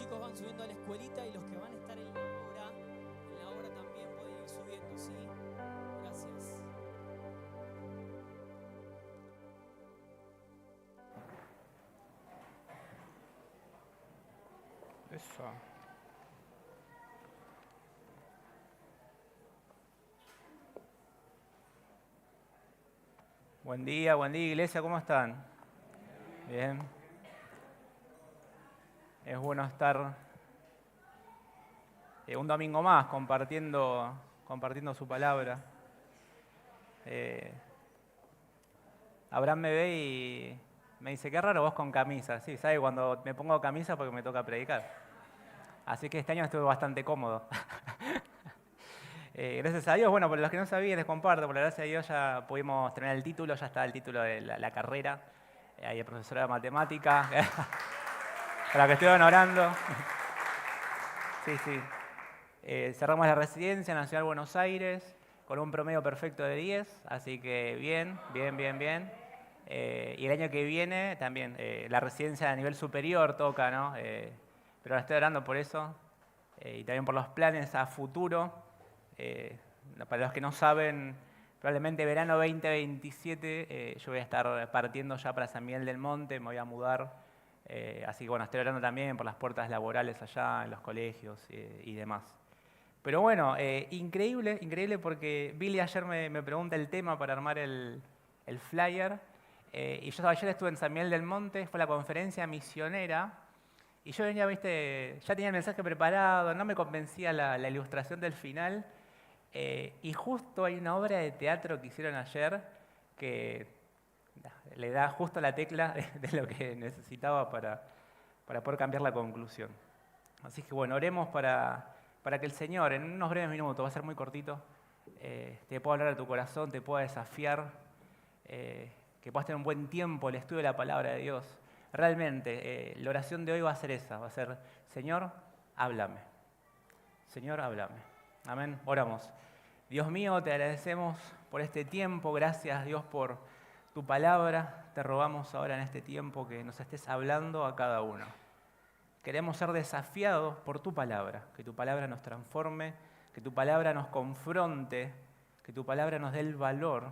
chicos van subiendo a la escuelita y los que van a estar en la hora también pueden ir subiendo, ¿sí? Gracias. Eso. Buen día, iglesia, ¿cómo están? Bien. Es bueno estar un domingo más compartiendo su palabra. Abraham me ve y me dice, qué raro vos con camisa. Sí, ¿sabe? Cuando me pongo camisa porque me toca predicar. Así que este año estuve bastante cómodo. Gracias a Dios, bueno, por los que no sabían les comparto, por la gracia de Dios ya pudimos tener el título, ya está el título de la carrera. Ahí el profesor de matemática, para que estuvieron orando. Sí. Cerramos la residencia en la Ciudad de Buenos Aires con un promedio perfecto de 10, así que bien. Y el año que viene también, la residencia a nivel superior toca, ¿no? Pero ahora estoy orando por eso y también por los planes a futuro. Para los que no saben, probablemente verano 2027 yo voy a estar partiendo ya para San Miguel del Monte, me voy a mudar. Así que bueno, estoy orando también por las puertas laborales allá, en los colegios y demás. Pero bueno, increíble porque Billy ayer me pregunta el tema para armar el flyer. Y yo ayer estuve en San Miguel del Monte, fue la conferencia misionera. Y yo venía, viste, ya tenía el mensaje preparado, no me convencía la ilustración del final. Y justo hay una obra de teatro que hicieron ayer que le da justo la tecla de lo que necesitaba para poder cambiar la conclusión. Así que bueno, oremos para que el Señor, en unos breves minutos, va a ser muy cortito, te pueda hablar a tu corazón, te pueda desafiar, que puedas tener un buen tiempo el estudio de la palabra de Dios. Realmente, la oración de hoy va a ser esa, va a ser, Señor, háblame. Señor, háblame. Amén. Oramos. Dios mío, te agradecemos por este tiempo. Gracias, Dios, por tu palabra. Te rogamos ahora en este tiempo que nos estés hablando a cada uno. Queremos ser desafiados por tu palabra, que tu palabra nos transforme, que tu palabra nos confronte, que tu palabra nos dé el valor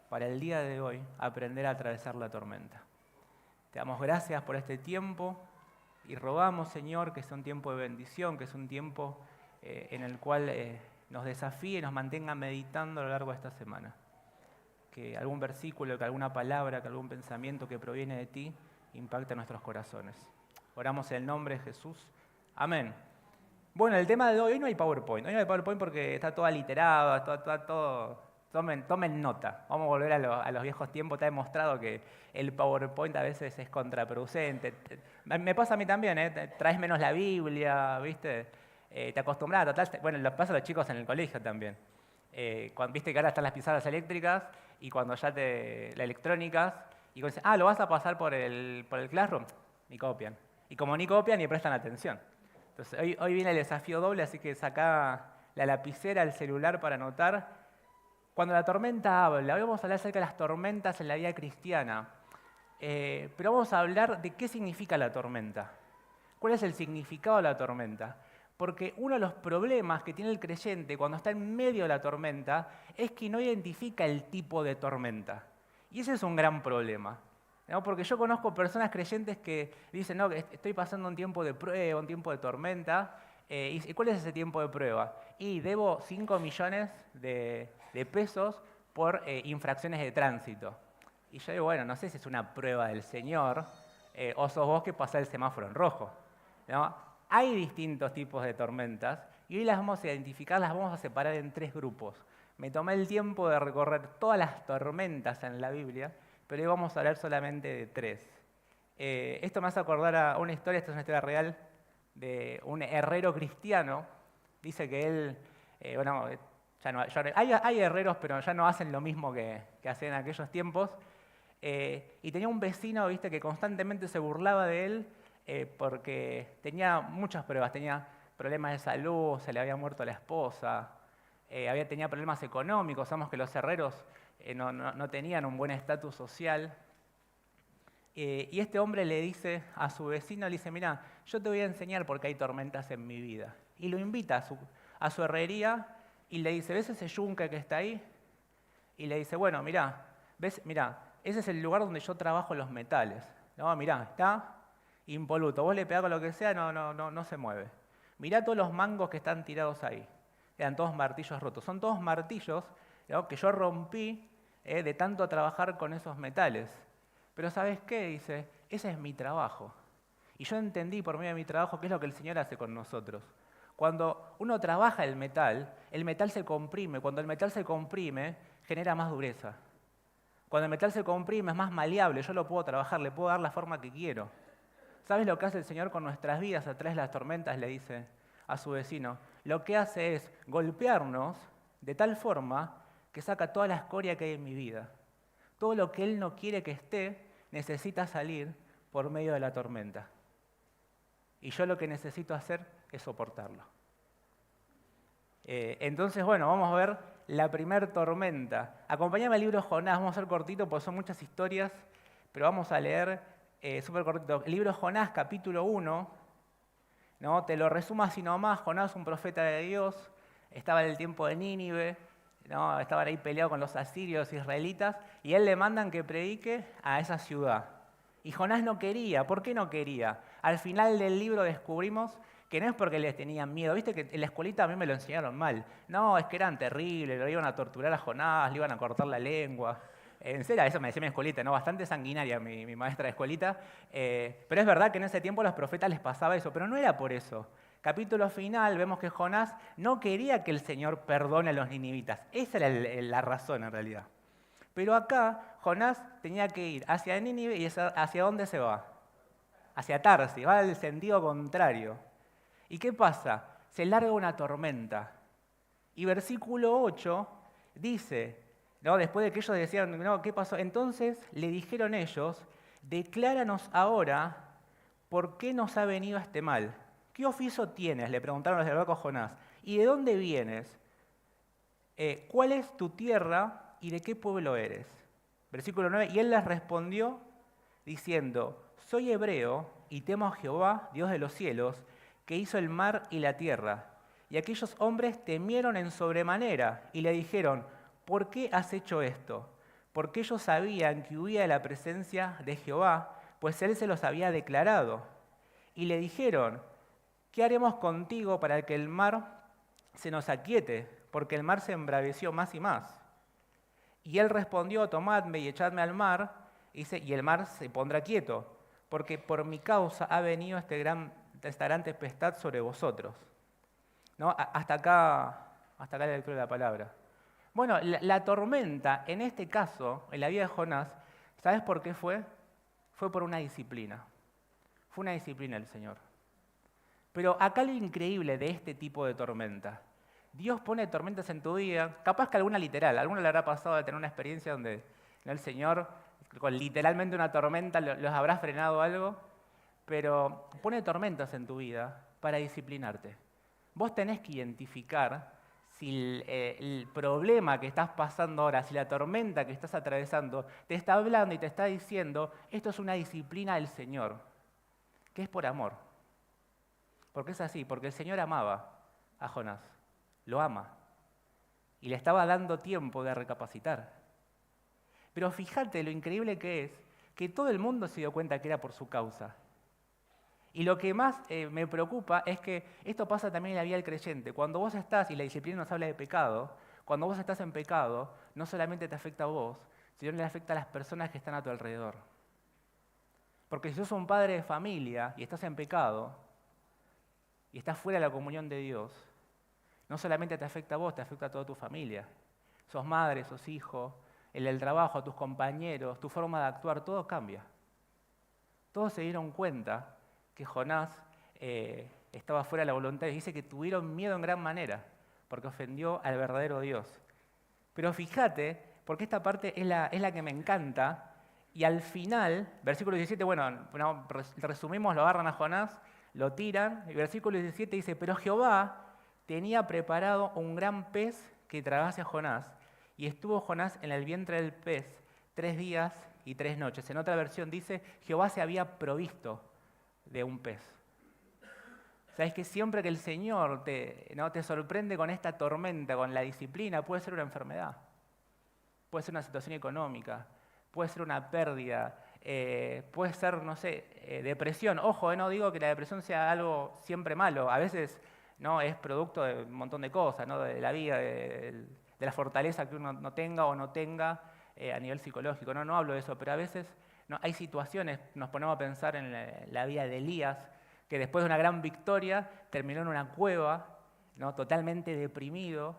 para el día de hoy aprender a atravesar la tormenta. Te damos gracias por este tiempo y rogamos, Señor, que sea un tiempo de bendición, que sea un tiempo en el cual nos desafíe y nos mantenga meditando a lo largo de esta semana. Que algún versículo, que alguna palabra, que algún pensamiento que proviene de ti impacte nuestros corazones. Oramos en el nombre de Jesús. Amén. Bueno, el tema de hoy no hay PowerPoint. Hoy no hay PowerPoint porque está todo aliterado, todo. Tomen nota. Vamos a volver a los viejos tiempos. Te ha demostrado que el PowerPoint a veces es contraproducente. Me pasa a mí también, traes menos la Biblia, ¿viste? Te acostumbras a tratar. Bueno, lo pasa a los chicos en el colegio también. Viste que ahora están las pizarras eléctricas y cuando ya las electrónicas, y cuando dicen, lo vas a pasar por el Classroom, ni copian. Y como ni copian, ni prestan atención. Entonces, hoy viene el desafío doble, así que sacá la lapicera, el celular para anotar. Cuando la tormenta habla, hoy vamos a hablar acerca de las tormentas en la vida cristiana. Pero vamos a hablar de qué significa la tormenta. ¿Cuál es el significado de la tormenta? Porque uno de los problemas que tiene el creyente cuando está en medio de la tormenta es que no identifica el tipo de tormenta. Y ese es un gran problema. ¿No? Porque yo conozco personas creyentes que dicen, no, estoy pasando un tiempo de prueba, un tiempo de tormenta. ¿Y cuál es ese tiempo de prueba? Y debo 5 millones de pesos por infracciones de tránsito. Y yo digo, bueno, no sé si es una prueba del Señor o sos vos que pasás el semáforo en rojo, ¿no? Hay distintos tipos de tormentas y hoy las vamos a identificar, las vamos a separar en 3 grupos. Me tomé el tiempo de recorrer todas las tormentas en la Biblia, pero hoy vamos a hablar solamente de 3. Esto me hace acordar a una historia, esta es una historia real, de un herrero cristiano. Dice que él, hay herreros, pero ya no hacen lo mismo que hacían en aquellos tiempos. Y tenía un vecino, viste, que constantemente se burlaba de él porque tenía muchas pruebas. Tenía problemas de salud, se le había muerto la esposa, tenía problemas económicos. Sabemos que los herreros no tenían un buen estatus social. Y este hombre le dice a su vecino, le dice, mira, yo te voy a enseñar por qué hay tormentas en mi vida. Y lo invita a su herrería y le dice, ¿ves ese yunque que está ahí? Y le dice, bueno, mirá, ¿ves? Mirá, ese es el lugar donde yo trabajo los metales. No, mirá, está impoluto. Vos le pegás con lo que sea, no se mueve. Mirá todos los mangos que están tirados ahí. Eran todos martillos rotos. Son todos martillos, ¿no?, que yo rompí de tanto trabajar con esos metales. Pero ¿sabes qué? Dice, ese es mi trabajo. Y yo entendí por medio de mi trabajo qué es lo que el Señor hace con nosotros. Cuando uno trabaja el metal se comprime. Cuando el metal se comprime, genera más dureza. Cuando el metal se comprime, es más maleable. Yo lo puedo trabajar, le puedo dar la forma que quiero. ¿Sabes lo que hace el Señor con nuestras vidas a través de las tormentas? Le dice a su vecino. Lo que hace es golpearnos de tal forma que saca toda la escoria que hay en mi vida. Todo lo que Él no quiere que esté, necesita salir por medio de la tormenta. Y yo lo que necesito hacer es soportarlo. Entonces, bueno, vamos a ver la primer tormenta. Acompáñame al libro de Jonás, vamos a hacer cortito porque son muchas historias, pero vamos a leer súper cortito. El libro de Jonás, capítulo 1, ¿no? Te lo resumo así nomás. Jonás, un profeta de Dios, estaba en el tiempo de Nínive, ¿no? Estaban ahí peleados con los asirios israelitas, y él le mandan que predique a esa ciudad. Y Jonás no quería. ¿Por qué no quería? Al final del libro descubrimos que no es porque les tenían miedo. Viste que en la escuelita a mí me lo enseñaron mal. No, es que eran terribles, lo iban a torturar a Jonás, le iban a cortar la lengua. En serio, eso me decía mi escuelita, ¿no? Bastante sanguinaria mi maestra de escuelita. Pero es verdad que en ese tiempo a los profetas les pasaba eso, pero no era por eso. Capítulo final, vemos que Jonás no quería que el Señor perdone a los ninivitas. Esa era la razón en realidad. Pero acá Jonás tenía que ir hacia Nínive y ¿hacia dónde se va? Hacia Tarsis, va al sentido contrario. ¿Y qué pasa? Se larga una tormenta. Y versículo 8 dice, ¿no?, después de que ellos decían, no, ¿qué pasó? Entonces le dijeron ellos, decláranos ahora por qué nos ha venido este mal. ¿Qué oficio tienes?, le preguntaron los de a Jonás. ¿Y de dónde vienes? ¿Cuál es tu tierra y de qué pueblo eres? Versículo 9, y él les respondió diciendo, soy hebreo y temo a Jehová, Dios de los cielos, que hizo el mar y la tierra. Y aquellos hombres temieron en sobremanera y le dijeron, ¿por qué has hecho esto? Porque ellos sabían que huía de la presencia de Jehová, pues él se los había declarado. Y le dijeron, ¿qué haremos contigo para que el mar se nos aquiete? Porque el mar se embraveció más y más. Y él respondió, tomadme y echadme al mar, y el mar se pondrá quieto, porque por mi causa ha venido esta gran tempestad sobre vosotros. ¿No? Hasta acá la lectura de la palabra. Bueno, la tormenta, en este caso, en la vida de Jonás, ¿sabes por qué fue? Fue por una disciplina. Fue una disciplina del Señor. Pero acá lo increíble de este tipo de tormenta. Dios pone tormentas en tu vida, capaz que alguna literal, alguno le habrá pasado de tener una experiencia donde, ¿no?, el Señor, con literalmente una tormenta, los habrá frenado algo, pero pone tormentas en tu vida para disciplinarte. Vos tenés que identificar si el problema que estás pasando ahora, si la tormenta que estás atravesando, te está hablando y te está diciendo, esto es una disciplina del Señor, que es por amor. Porque es así, porque el Señor amaba a Jonás. Lo ama. Y le estaba dando tiempo de recapacitar. Pero fíjate lo increíble que es que todo el mundo se dio cuenta que era por su causa. Y lo que más me preocupa es que esto pasa también en la vida del creyente. Cuando vos estás, y la disciplina nos habla de pecado, cuando vos estás en pecado, no solamente te afecta a vos, sino que le afecta a las personas que están a tu alrededor. Porque si sos un padre de familia y estás en pecado, y estás fuera de la comunión de Dios, no solamente te afecta a vos, te afecta a toda tu familia. Sos madre, sos hijo, en el trabajo, a tus compañeros, tu forma de actuar, todo cambia. Todos se dieron cuenta que Jonás estaba fuera de la voluntad de Dios. Dice que tuvieron miedo en gran manera, porque ofendió al verdadero Dios. Pero fíjate, porque esta parte es la que me encanta, y al final, versículo 17, bueno, resumimos, lo agarran a Jonás, lo tiran, y versículo 17 dice, pero Jehová tenía preparado un gran pez que tragase a Jonás, y estuvo Jonás en el vientre del pez 3 días y 3 noches. En otra versión dice, Jehová se había provisto de un pez. Sabes que siempre que el Señor ¿no? te sorprende con esta tormenta, con la disciplina, puede ser una enfermedad, puede ser una situación económica, puede ser una pérdida, puede ser, no sé, depresión. Ojo, no digo que la depresión sea algo siempre malo, a veces no es producto de un montón de cosas, ¿no? De la vida, de la fortaleza que uno no tenga o no tenga a nivel psicológico. No hablo de eso, pero a veces no, hay situaciones, nos ponemos a pensar en la vida de Elías, que después de una gran victoria terminó en una cueva, ¿no? Totalmente deprimido.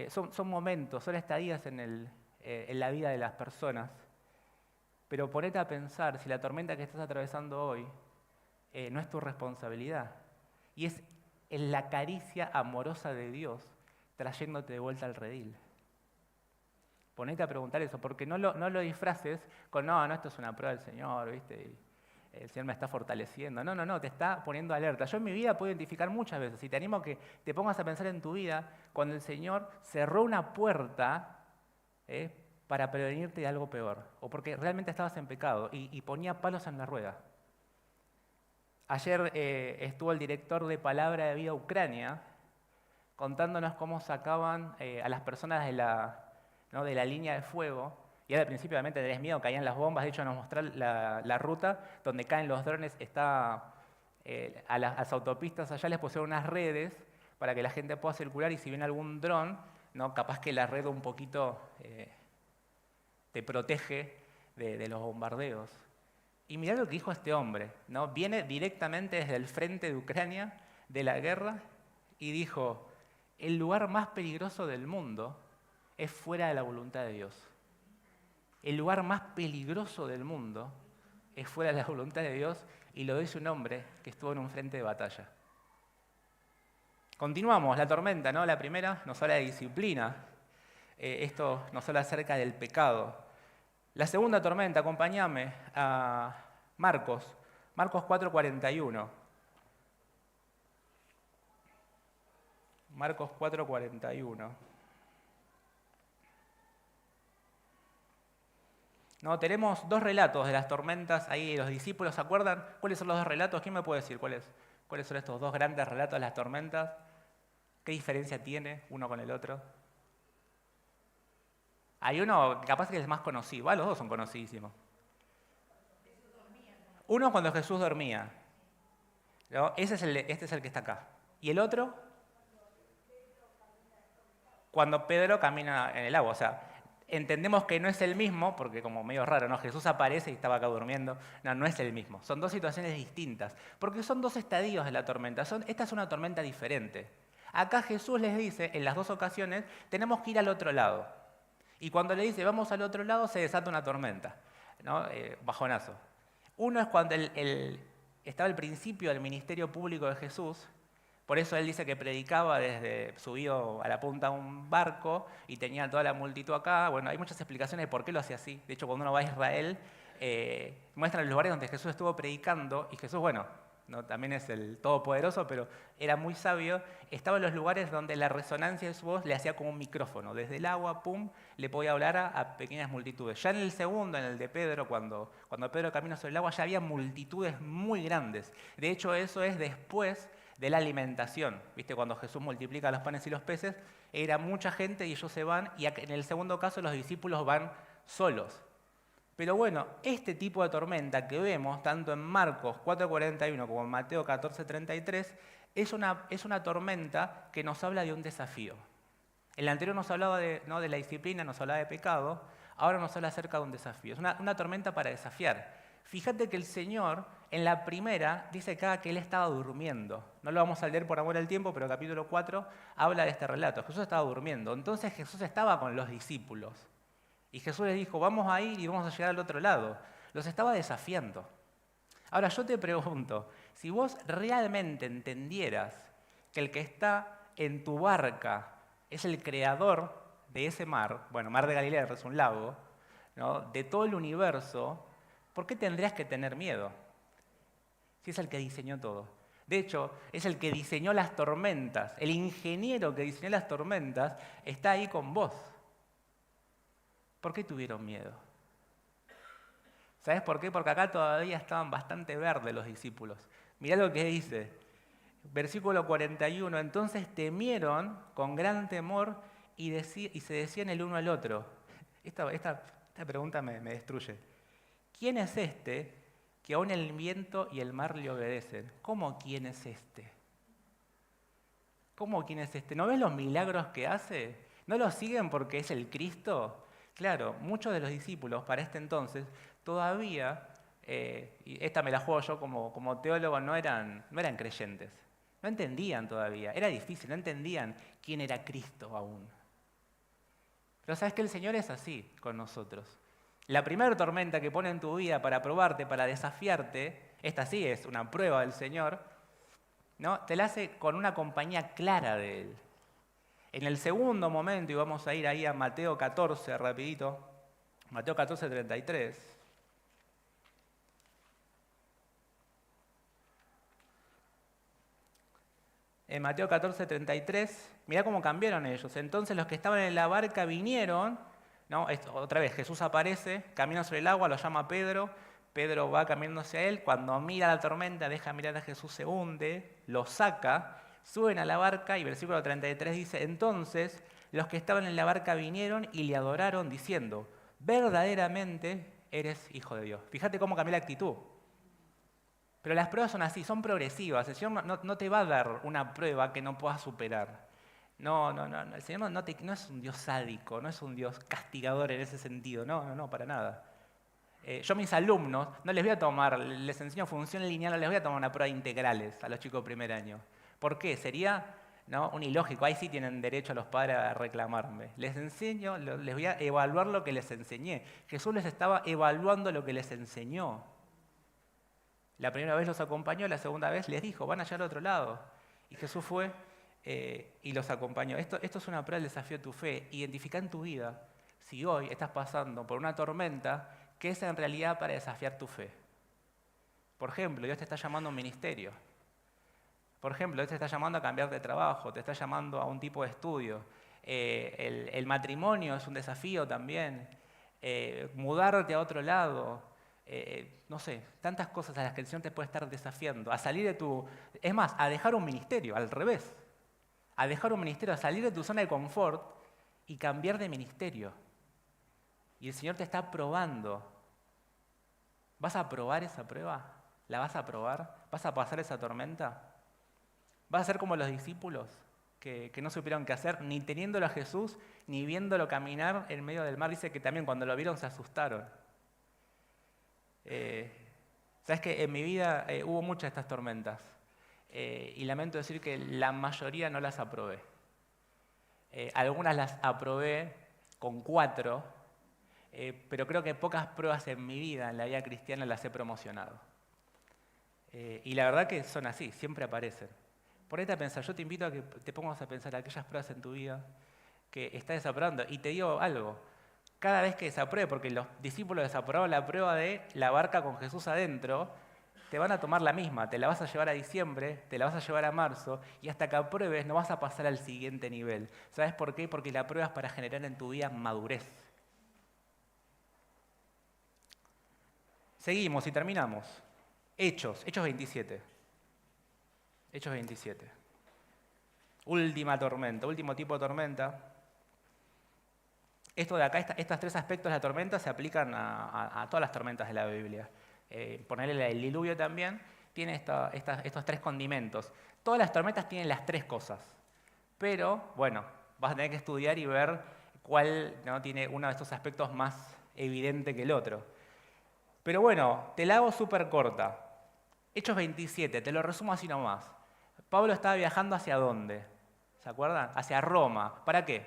Son momentos, son estadías en la vida de las personas. Pero ponete a pensar si la tormenta que estás atravesando hoy no es tu responsabilidad. Y es en la caricia amorosa de Dios trayéndote de vuelta al redil. Ponete a preguntar eso, porque no lo disfraces con, no, esto es una prueba del Señor, ¿viste? Y el Señor me está fortaleciendo. No, te está poniendo alerta. Yo en mi vida puedo identificar muchas veces, y te animo a que te pongas a pensar en tu vida, cuando el Señor cerró una puerta para prevenirte de algo peor, o porque realmente estabas en pecado y ponía palos en la rueda. Ayer estuvo el director de Palabra de Vida Ucrania contándonos cómo sacaban a las personas de la línea de fuego. Y al principio obviamente tenés miedo, caían las bombas. De hecho nos mostraron la ruta donde caen los drones. A las autopistas allá les pusieron unas redes para que la gente pueda circular, y si viene algún dron, ¿no? Capaz que la red un poquito te protege de los bombardeos. Y mirá lo que dijo este hombre, ¿no? Viene directamente desde el frente de Ucrania, de la guerra, y dijo: el lugar más peligroso del mundo es fuera de la voluntad de Dios. El lugar más peligroso del mundo es fuera de la voluntad de Dios, y lo dice un hombre que estuvo en un frente de batalla. Continuamos, la tormenta, ¿no? La primera nos habla de disciplina. Esto nos habla acerca del pecado. La segunda tormenta, acompáñame a Marcos 4:41. Marcos 4:41. No, tenemos dos relatos de las tormentas ahí. Los discípulos, ¿se acuerdan? ¿Cuáles son los dos relatos? ¿Quién me puede decir cuáles son estos dos grandes relatos de las tormentas? ¿Qué diferencia tiene uno con el otro? Hay uno capaz que es más conocido. Los dos son conocidísimos. Uno cuando Jesús dormía, ¿no? Este es el que está acá. ¿Y el otro? Cuando Pedro camina en el agua. O sea, entendemos que no es el mismo, porque como medio raro, ¿no? Jesús aparece y estaba acá durmiendo. No es el mismo. Son dos situaciones distintas, porque son dos estadios de la tormenta. Esta es una tormenta diferente. Acá Jesús les dice, en las dos ocasiones, tenemos que ir al otro lado. Y cuando le dice, vamos al otro lado, se desata una tormenta, ¿no? Bajonazo. Uno es cuando estaba el principio del ministerio público de Jesús. Por eso él dice que predicaba desde subido a la punta de un barco y tenía toda la multitud acá. Bueno, hay muchas explicaciones de por qué lo hacía así. De hecho, cuando uno va a Israel, muestran los lugares donde Jesús estuvo predicando, y Jesús, bueno, ¿no? También es el Todopoderoso, pero era muy sabio. Estaba en los lugares donde la resonancia de su voz le hacía como un micrófono. Desde el agua, pum, le podía hablar a pequeñas multitudes. Ya en el segundo, en el de Pedro, cuando Pedro camina sobre el agua, ya había multitudes muy grandes. De hecho, eso es después de la alimentación. ¿Viste? Cuando Jesús multiplica los panes y los peces, era mucha gente y ellos se van, y en el segundo caso los discípulos van solos. Pero bueno, este tipo de tormenta que vemos tanto en Marcos 4:41 como en Mateo 14:33 es una tormenta que nos habla de un desafío. En la anterior nos hablaba de la disciplina, nos hablaba de pecado, ahora nos habla acerca de un desafío. Es una tormenta para desafiar. Fíjate que el Señor en la primera dice acá que Él estaba durmiendo. No lo vamos a leer por amor al tiempo, pero el capítulo 4 habla de este relato. Jesús estaba durmiendo, entonces Jesús estaba con los discípulos. Y Jesús les dijo, vamos a ir y vamos a llegar al otro lado. Los estaba desafiando. Ahora yo te pregunto, si vos realmente entendieras que el que está en tu barca es el creador de ese mar, bueno, Mar de Galilea es un lago, ¿no? De todo el universo, ¿por qué tendrías que tener miedo? Si es el que diseñó todo. De hecho, es el que diseñó las tormentas. El ingeniero que diseñó las tormentas está ahí con vos. ¿Por qué tuvieron miedo? ¿Sabes por qué? Porque acá todavía estaban bastante verdes los discípulos. Mirá lo que dice. Versículo 41, entonces temieron con gran temor y se decían el uno al otro. Esta pregunta me destruye. ¿Quién es este que aún el viento y el mar le obedecen? ¿Cómo quién es este? ¿Cómo quién es este? ¿No ves los milagros que hace? ¿No lo siguen porque es el Cristo? Claro, muchos de los discípulos para este entonces todavía, y esta me la juego yo como teólogo, no eran creyentes. No entendían todavía, era difícil, no entendían quién era Cristo aún. Pero sabes que el Señor es así con nosotros. La primera tormenta que pone en tu vida para probarte, para desafiarte, esta sí es una prueba del Señor, ¿no? Te la hace con una compañía clara de Él. En el segundo momento, y vamos a ir ahí a Mateo 14, rapidito, Mateo 14, 33. En Mateo 14, 33, mirá cómo cambiaron ellos. Entonces los que estaban en la barca vinieron, ¿no? Otra vez Jesús aparece, camina sobre el agua, lo llama Pedro, Pedro va caminando hacia él, cuando mira la tormenta, deja mirar a Jesús, se hunde, lo saca, suben a la barca y versículo 33 dice, entonces los que estaban en la barca vinieron y le adoraron diciendo, verdaderamente eres hijo de Dios. Fíjate cómo cambió la actitud. Pero las pruebas son así, son progresivas. El Señor no te va a dar una prueba que no puedas superar. No. El Señor no es un Dios sádico, no es un Dios castigador en ese sentido. No, para nada. Yo a mis alumnos no les voy a tomar, les enseño función lineal, no les voy a tomar una prueba de integrales a los chicos de primer año. ¿Por qué? Sería un ilógico. Ahí sí tienen derecho a los padres a reclamarme. Les enseño, les voy a evaluar lo que les enseñé. Jesús les estaba evaluando lo que les enseñó. La primera vez los acompañó, la segunda vez les dijo, van allá al otro lado. Y Jesús fue y los acompañó. Esto es una prueba del desafío de tu fe. Identifica en tu vida, si hoy estás pasando por una tormenta, ¿qué es en realidad para desafiar tu fe? Por ejemplo, Dios te está llamando a un ministerio. Por ejemplo, Dios te está llamando a cambiar de trabajo, te está llamando a un tipo de estudio. El matrimonio es un desafío también. Mudarte a otro lado. No sé, tantas cosas a las que el Señor te puede estar desafiando, a salir de tu... Es más, a dejar un ministerio, al revés. A dejar un ministerio, a salir de tu zona de confort y cambiar de ministerio. Y el Señor te está probando. ¿Vas a probar esa prueba? ¿La vas a probar? ¿Vas a pasar esa tormenta? ¿Vas a ser como los discípulos que no supieron qué hacer, ni teniéndolo a Jesús, ni viéndolo caminar en medio del mar? Dice que también cuando lo vieron se asustaron. Sabes que en mi vida hubo muchas de estas tormentas y lamento decir que la mayoría no las aprobé. Algunas las aprobé con 4, pero creo que pocas pruebas en mi vida, en la vida cristiana, las he promocionado. Y la verdad que son así, siempre aparecen. Por ahí yo te invito a que te pongas a pensar aquellas pruebas en tu vida que estás desaprobando. Y te digo algo, cada vez que desapruebe, porque los discípulos desaprobaron la prueba de la barca con Jesús adentro, te van a tomar la misma, te la vas a llevar a diciembre, te la vas a llevar a marzo, y hasta que apruebes no vas a pasar al siguiente nivel. ¿Sabes por qué? Porque la prueba es para generar en tu vida madurez. Seguimos y terminamos. Hechos 27. Hechos 27. Última tormenta, último tipo de tormenta. Esto de acá, estos 3 aspectos de la tormenta se aplican a todas las tormentas de la Biblia. Ponerle el diluvio también, tiene estos 3 condimentos. Todas las tormentas tienen las 3 cosas, pero bueno, vas a tener que estudiar y ver cuál tiene uno de estos aspectos más evidente que el otro. Pero bueno, te la hago súper corta. Hechos 27, te lo resumo así nomás. Pablo estaba viajando ¿hacia dónde? ¿Se acuerdan? Hacia Roma. ¿Para qué?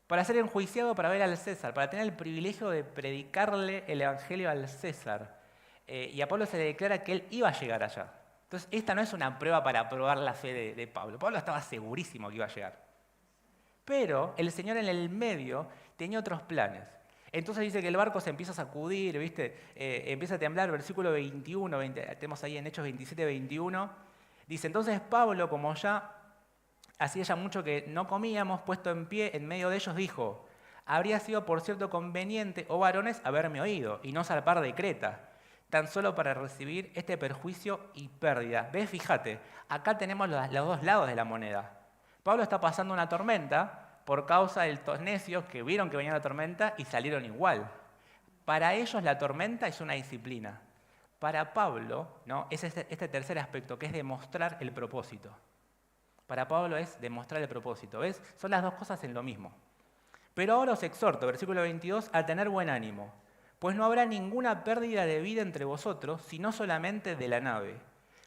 Para ser enjuiciado, para ver al César, para tener el privilegio de predicarle el Evangelio al César. Y a Pablo se le declara que él iba a llegar allá. Entonces, esta no es una prueba para probar la fe de Pablo. Pablo estaba segurísimo que iba a llegar. Pero el Señor en el medio tenía otros planes. Entonces dice que el barco se empieza a sacudir, ¿viste? Empieza a temblar, versículo 21, tenemos ahí en Hechos 27, 21. Dice, entonces Pablo, como ya hacía ya mucho que no comíamos, puesto en pie en medio de ellos, dijo, habría sido por cierto conveniente, oh varones, haberme oído, y no zarpar de Creta, tan solo para recibir este perjuicio y pérdida. ¿Ves? Fíjate, acá tenemos los dos lados de la moneda. Pablo está pasando una tormenta por causa de estos necios que vieron que venía la tormenta y salieron igual. Para ellos la tormenta es una disciplina. Para Pablo, ¿no?, es este tercer aspecto, que es demostrar el propósito. Para Pablo es demostrar el propósito. ¿Ves? Son las dos cosas en lo mismo. Pero ahora os exhorto, versículo 22, a tener buen ánimo, pues no habrá ninguna pérdida de vida entre vosotros, sino solamente de la nave.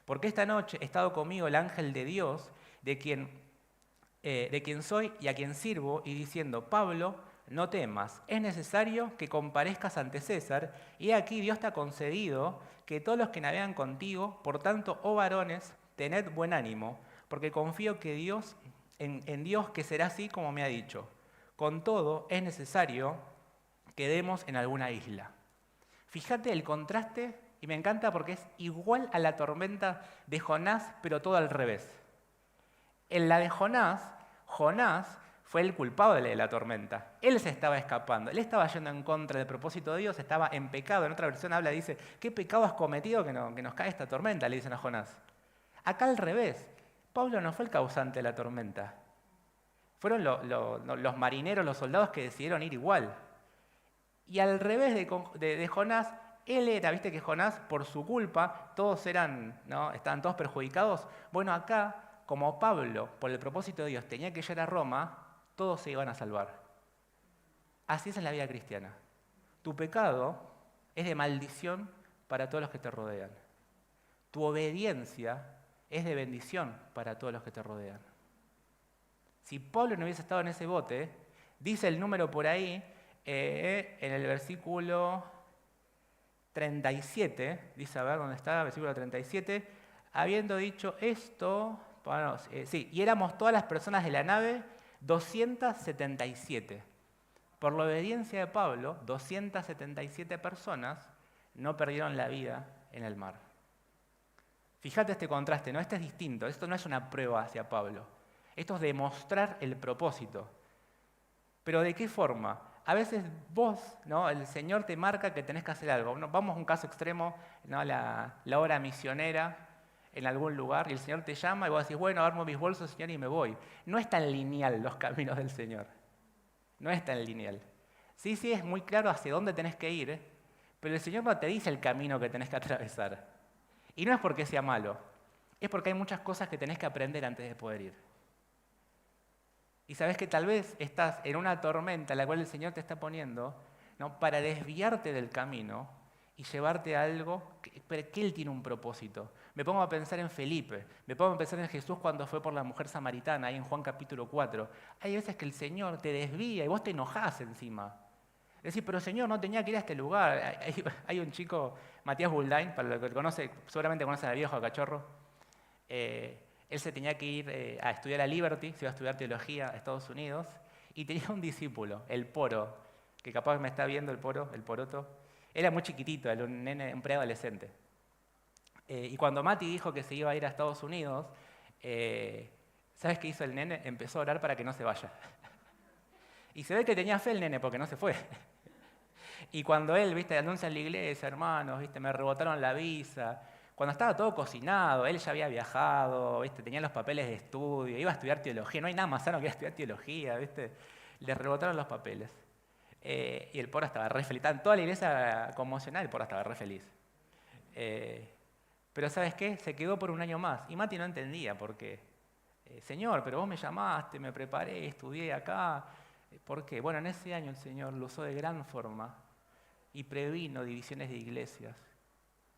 Porque esta noche ha estado conmigo el ángel de Dios, de quien soy y a quien sirvo, y diciendo: Pablo, no temas, es necesario que comparezcas ante César, y aquí Dios te ha concedido que todos los que navegan contigo, por tanto, oh varones, tened buen ánimo, porque confío que en Dios que será así como me ha dicho. Con todo, es necesario que demos en alguna isla. Fíjate el contraste, y me encanta porque es igual a la tormenta de Jonás, pero todo al revés. En la de Jonás fue el culpable de la tormenta. Él se estaba escapando, él estaba yendo en contra del propósito de Dios, estaba en pecado. En otra versión dice: ¿qué pecado has cometido que nos cae esta tormenta?, le dicen a Jonás. Acá al revés, Pablo no fue el causante de la tormenta. Fueron los marineros, los soldados que decidieron ir igual. Y al revés de Jonás, él era, viste que Jonás, por su culpa, todos estaban todos perjudicados. Bueno, acá, como Pablo, por el propósito de Dios, tenía que llegar a Roma, todos se iban a salvar. Así es en la vida cristiana. Tu pecado es de maldición para todos los que te rodean. Tu obediencia es de bendición para todos los que te rodean. Si Pablo no hubiese estado en ese bote, dice el número por ahí, en el versículo 37, dice, a ver dónde está, versículo 37, habiendo dicho esto, bueno, y éramos todas las personas de la nave 277. Por la obediencia de Pablo, 277 personas no perdieron la vida en el mar. Fíjate este contraste, ¿no? Este es distinto, esto no es una prueba hacia Pablo. Esto es demostrar el propósito. ¿Pero de qué forma? A veces vos, ¿no?, el Señor te marca que tenés que hacer algo. Vamos a un caso extremo, ¿no?, la obra misionera en algún lugar, y el Señor te llama y vos decís: bueno, armo mis bolsos, Señor, y me voy. No es tan lineal los caminos del Señor. No es tan lineal. Sí, es muy claro hacia dónde tenés que ir, pero el Señor no te dice el camino que tenés que atravesar. Y no es porque sea malo, es porque hay muchas cosas que tenés que aprender antes de poder ir. Y sabes que tal vez estás en una tormenta en la cual el Señor te está poniendo, ¿no?, para desviarte del camino y llevarte a algo que Él tiene un propósito. Me pongo a pensar en Felipe, me pongo a pensar en Jesús cuando fue por la mujer samaritana, ahí en Juan capítulo 4. Hay veces que el Señor te desvía y vos te enojás encima. Decís: pero Señor, no tenía que ir a este lugar. Hay un chico, Matías Buldain, para los que conoce, seguramente conocen al viejo cachorro. Él se tenía que ir a estudiar a Liberty, se iba a estudiar teología a Estados Unidos, y tenía un discípulo, el Poro, que capaz me está viendo el Poroto. Era muy chiquitito, era un preadolescente. Y cuando Mati dijo que se iba a ir a Estados Unidos, ¿sabes qué hizo el nene? Empezó a orar para que no se vaya. Y se ve que tenía fe el nene porque no se fue. Y cuando él, viste, anuncia en la iglesia: hermanos, viste, me rebotaron la visa. Cuando estaba todo cocinado, él ya había viajado, ¿viste?, tenía los papeles de estudio, iba a estudiar teología. No hay nada más sano que estudiar teología, ¿viste? Le rebotaron los papeles. Y el Poro estaba re feliz. Estaba en toda la iglesia conmocionada, el Poro estaba re feliz. Pero ¿sabes qué? Se quedó por un año más. Y Mati no entendía por qué. Señor, pero vos me llamaste, me preparé, estudié acá. ¿Por qué? Bueno, en ese año el Señor lo usó de gran forma y previno divisiones de iglesias.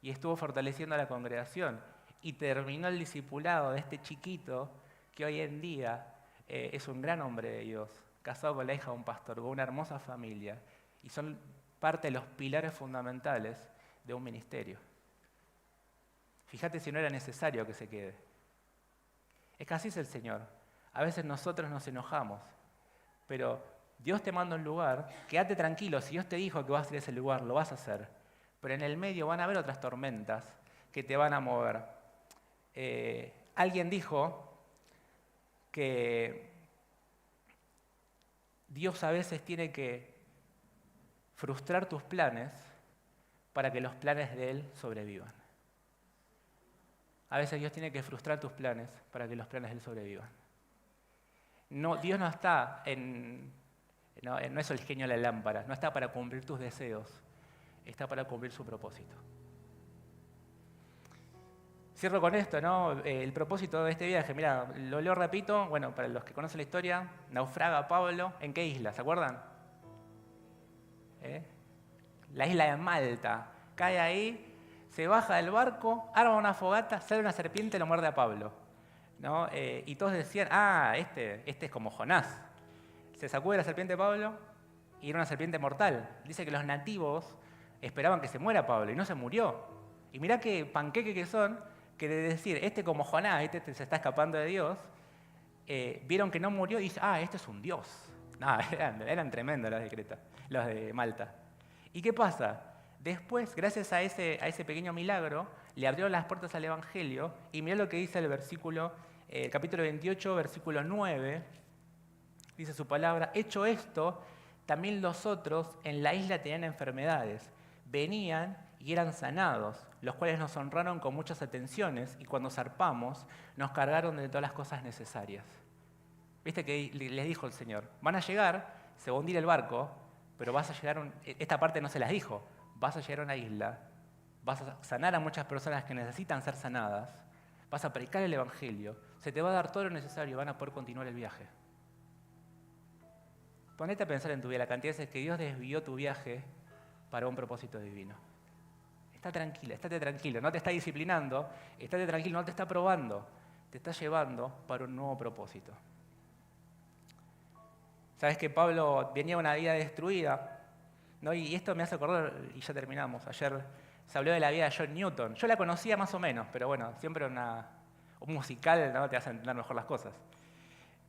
Y estuvo fortaleciendo a la congregación. Y terminó el discipulado de este chiquito que hoy en día es un gran hombre de Dios, casado con la hija de un pastor, con una hermosa familia. Y son parte de los pilares fundamentales de un ministerio. Fíjate si no era necesario que se quede. Es que así es el Señor. A veces nosotros nos enojamos, pero Dios te manda a un lugar, quédate tranquilo, si Dios te dijo que vas a ir a ese lugar, lo vas a hacer. Pero en el medio van a haber otras tormentas que te van a mover. Alguien dijo que Dios a veces tiene que frustrar tus planes para que los planes de Él sobrevivan. A veces Dios tiene que frustrar tus planes para que los planes de Él sobrevivan. No, Dios no está no es el genio de la lámpara, no está para cumplir tus deseos, está para cumplir su propósito. Cierro con esto, ¿no? El propósito de este viaje, mira, lo leo rapidito, bueno, para los que conocen la historia, naufraga Pablo, ¿en qué isla? ¿Se acuerdan? La isla de Malta, cae ahí, se baja del barco, arma una fogata, sale una serpiente y lo muerde a Pablo, ¿no? Y todos decían, este es como Jonás. Se sacude la serpiente Pablo y era una serpiente mortal. Dice que los nativos esperaban que se muera Pablo y no se murió. Y mirá qué panqueque que son, que de decir, como Jonás, se está escapando de Dios, vieron que no murió y dicen, este es un dios. No, eran tremendos los de Creta, los de Malta. ¿Y qué pasa? Después, gracias a ese pequeño milagro, le abrieron las puertas al Evangelio y mirá lo que dice el capítulo 28, versículo 9, dice su palabra, hecho esto, también los otros en la isla tenían enfermedades, venían y eran sanados, los cuales nos honraron con muchas atenciones y cuando zarpamos nos cargaron de todas las cosas necesarias. ¿Viste que les dijo el Señor? Van a llegar, se va a hundir el barco, pero vas a llegar, esta parte no se las dijo, vas a llegar a una isla, vas a sanar a muchas personas que necesitan ser sanadas, vas a predicar el Evangelio, se te va a dar todo lo necesario y van a poder continuar el viaje. Ponete a pensar en tu vida la cantidad de veces que Dios desvió tu viaje para un propósito divino. Estate tranquilo, no te está disciplinando, estate tranquilo, no te está probando, te está llevando para un nuevo propósito. Sabes que Pablo venía de una vida destruida, ¿no? Y esto me hace acordar, y ya terminamos, ayer se habló de la vida de John Newton. Yo la conocía más o menos, pero bueno, siempre un musical, ¿no? Te hace entender mejor las cosas.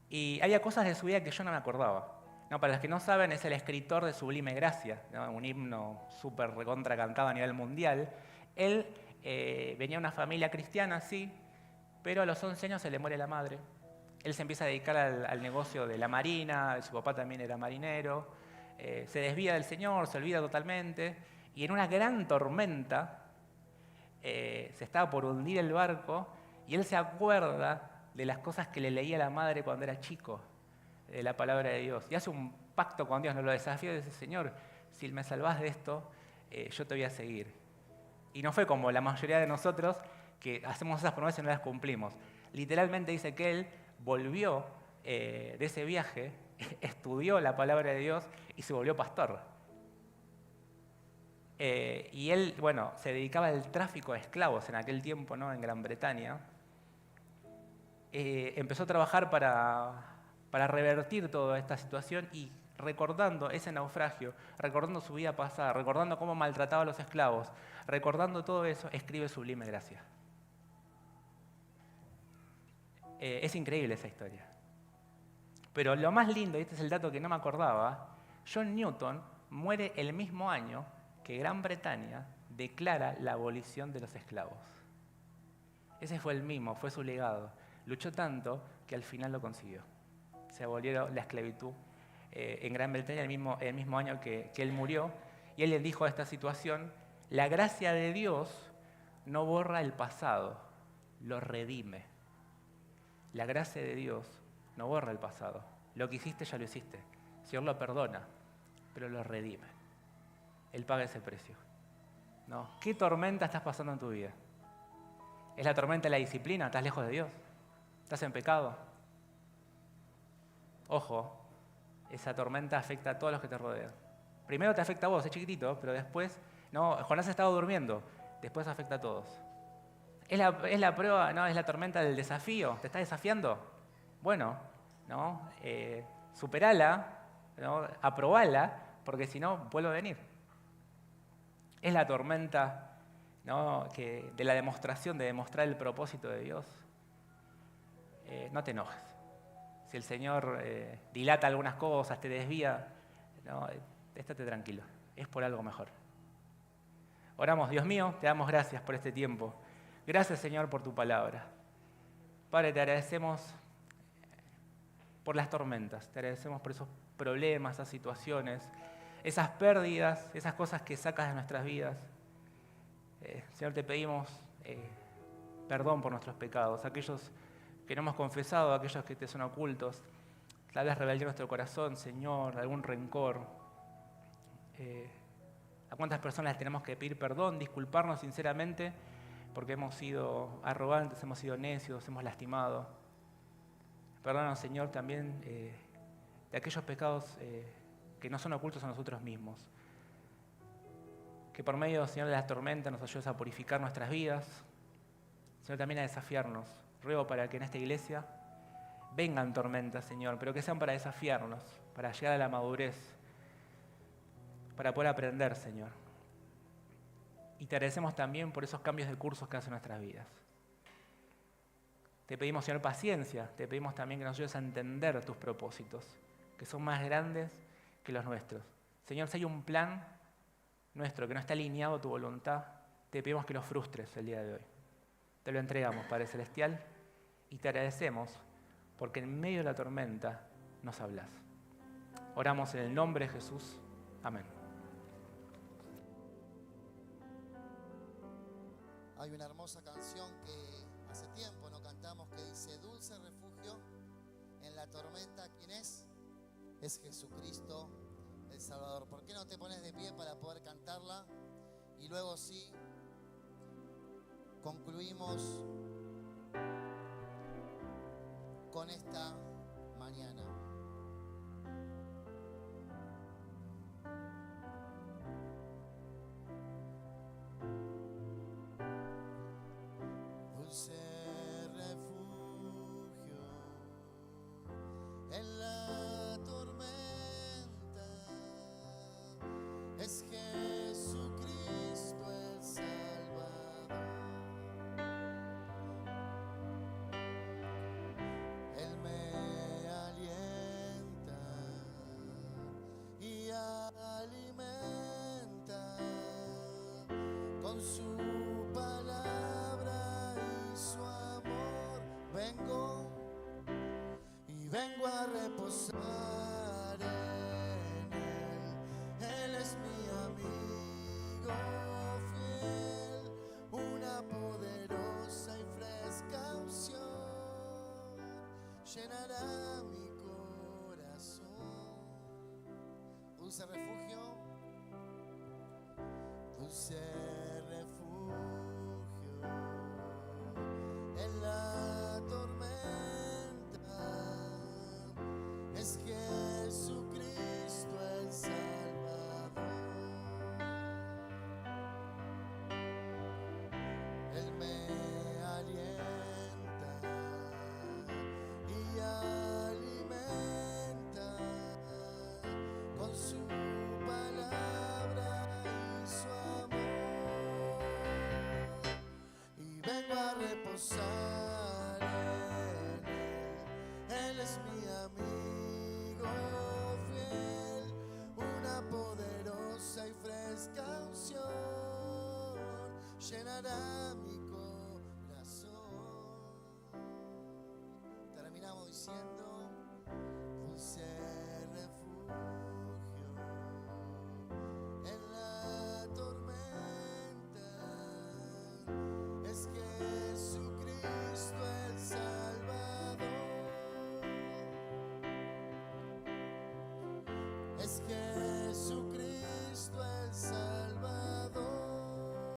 Y había cosas de su vida que yo no me acordaba. No, para los que no saben, es el escritor de Sublime Gracia, ¿no? Un himno súper recontra cantado a nivel mundial. Él venía de una familia cristiana, sí, pero a los 11 años se le muere la madre. Él se empieza a dedicar al negocio de la marina, su papá también era marinero, se desvía del Señor, se olvida totalmente, y en una gran tormenta se estaba por hundir el barco, y él se acuerda de las cosas que le leía la madre cuando era chico, de la palabra de Dios, y hace un pacto con Dios, no lo desafía y dice, Señor, si me salvás de esto, yo te voy a seguir. Y no fue como la mayoría de nosotros que hacemos esas promesas y no las cumplimos. Literalmente dice que él volvió de ese viaje, estudió la palabra de Dios y se volvió pastor. Y él, bueno, se dedicaba al tráfico de esclavos en aquel tiempo, ¿no? En Gran Bretaña. Empezó a trabajar para revertir toda esta situación y recordando ese naufragio, recordando su vida pasada, recordando cómo maltrataba a los esclavos, recordando todo eso, escribe Sublime Gracia. Es increíble esa historia. Pero lo más lindo, y este es el dato que no me acordaba, John Newton muere el mismo año que Gran Bretaña declara la abolición de los esclavos. Ese fue el mismo, fue su legado. Luchó tanto que al final lo consiguió. Se abolió la esclavitud en Gran Bretaña el mismo año que él murió. Y él le dijo a esta situación, la gracia de Dios no borra el pasado, lo redime. La gracia de Dios no borra el pasado. Lo que hiciste ya lo hiciste. El Señor lo perdona, pero lo redime. Él paga ese precio. ¿No? ¿Qué tormenta estás pasando en tu vida? ¿Es la tormenta de la disciplina? ¿Estás lejos de Dios? ¿Estás en pecado? Ojo, esa tormenta afecta a todos los que te rodean. Primero te afecta a vos, es chiquitito, pero después, no, Jonás ha estado durmiendo, después afecta a todos. ¿Es la prueba, no? ¿Es la tormenta del desafío? ¿Te está desafiando? Bueno, ¿no? Superala, ¿no? Aprobala, porque si no, vuelve a venir. Es la tormenta, ¿no? De la demostración, de demostrar el propósito de Dios. No te enojes. Si el Señor dilata algunas cosas, te desvía, ¿no? Estate tranquilo, es por algo mejor. Oramos, Dios mío, te damos gracias por este tiempo. Gracias, Señor, por tu palabra. Padre, te agradecemos por las tormentas, te agradecemos por esos problemas, esas situaciones, esas pérdidas, esas cosas que sacas de nuestras vidas. Señor, te pedimos perdón por nuestros pecados, aquellos que no hemos confesado, aquellos que te son ocultos, tal vez rebeldía en nuestro corazón, Señor, algún rencor. ¿A cuántas personas les tenemos que pedir perdón, disculparnos sinceramente porque hemos sido arrogantes, hemos sido necios, hemos lastimado? Perdónanos, Señor, también de aquellos pecados que no son ocultos a nosotros mismos. Que por medio, Señor, de la tormenta nos ayudes a purificar nuestras vidas, Señor, también a desafiarnos. Ruego para que en esta iglesia vengan tormentas, Señor, pero que sean para desafiarnos, para llegar a la madurez, para poder aprender, Señor. Y te agradecemos también por esos cambios de cursos que hacen nuestras vidas. Te pedimos, Señor, paciencia. Te pedimos también que nos ayudes a entender tus propósitos, que son más grandes que los nuestros. Señor, si hay un plan nuestro que no está alineado a tu voluntad, te pedimos que lo frustres el día de hoy. Te lo entregamos, Padre Celestial, y te agradecemos porque en medio de la tormenta nos hablas. Oramos en el nombre de Jesús. Amén. Hay una hermosa canción que hace tiempo no cantamos que dice: dulce refugio en la tormenta, ¿quién es? Es Jesucristo el Salvador. ¿Por qué no te pones de pie para poder cantarla? Y luego sí, concluimos con esta mañana. Dulce refugio en la tormenta, es Jesucristo el Salvador. Él me alienta y alimenta con su palabra y su amor. Vengo a reposar en Él. Él es mi amigo fiel, una poderosa y fresca unción llenará mi corazón. Dulce refugio, dulce refugio en la tormenta, es Jesucristo el Salvador. Él me alienta y alimenta con su palabra y su amor. Y vengo a reposar en Él. Él es mi amigo fiel, una poderosa y fresca unción llenará mi corazón. Terminamos diciendo: